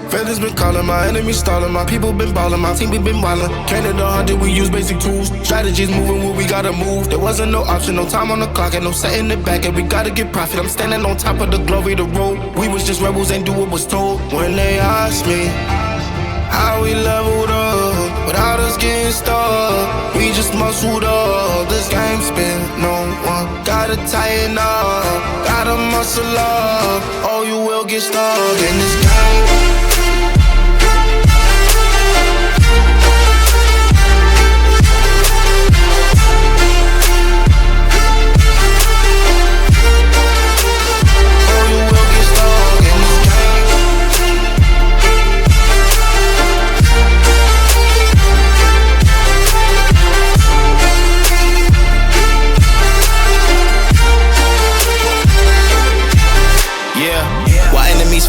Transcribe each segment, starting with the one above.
Feathers been calling, my enemies stalling, my people been ballin', my team we been wildin'. Canada 100, we use basic tools. Strategies moving where we gotta move. There wasn't no option, no time on the clock, and no setting it back, and we gotta get profit. I'm standing on top of the glory, the road. We was just rebels, ain't do what was told. When they asked me how we leveled up, without us getting stuck, we just muscled up. This game spin, no one gotta tighten up, gotta muscle up, or you will get stuck in this game.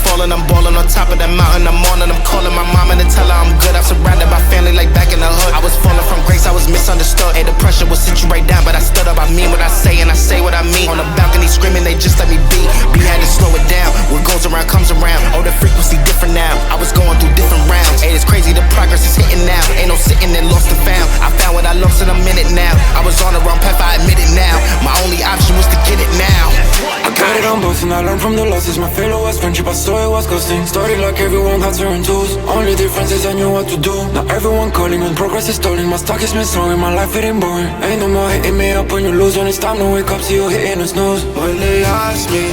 Falling, I'm balling on top of that mountain. I'm on and I'm calling my mama to tell her I'm good. I'm surrounded by family like back in the hood. I was falling from grace, I was misunderstood. Hey, the pressure will sit you right down, but I stood up. I mean what I say and I say what I mean. On the balcony screaming, they just let me be. We had to slow it down. What goes around comes around. Oh, the frequency different now. I was going through different rounds. Hey, it's crazy, the progress is hitting now. Ain't no sitting and lost and found. I found what I lost in a minute now. I was on the wrong path, I admit it now. My only option was to get it now. I got it on both and I learned from the losses. My failure was friendship, I saw it was costing. Started like everyone had certain tools. Only difference is I knew what to do. Now everyone calling when progress is stalling. My stock is misslowing, my life it ain't boring. Ain't no more hitting me up when you lose. When it's time to wake up, see you hitting the snooze. When they ask me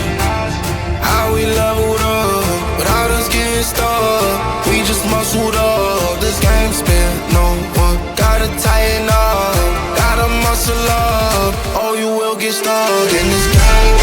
how we leveled up, without us getting stuck, we just muscled up. This game spin, no one gotta tighten up, gotta muscle up, or you will get stuck in this game.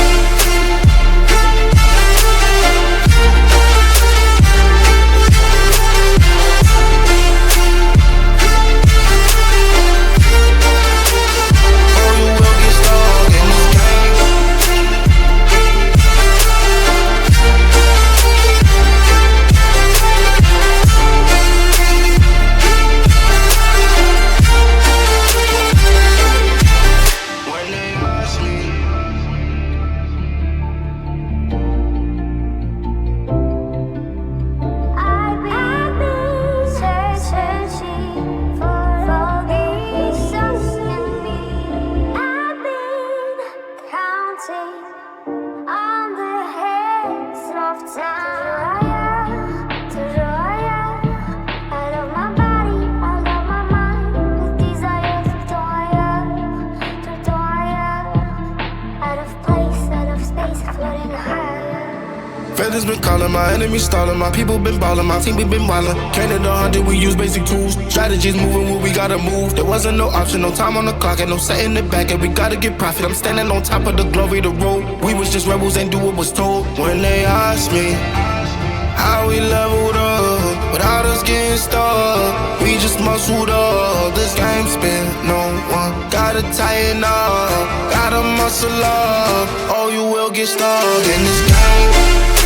Feathers been calling, my enemies stalling, my people been ballin', my team we been wildin'. Canada 100, we use basic tools. Strategies moving where we gotta move. There wasn't no option, no time on the clock, and no setting it back, and we gotta get profit. I'm standing on top of the glory, the road. We was just rebels, ain't do what was told. When they asked me how we leveled up, without us getting stuck, we just muscled up. This game spin, no one gotta tighten up, gotta muscle up, or you will get stuck in this game.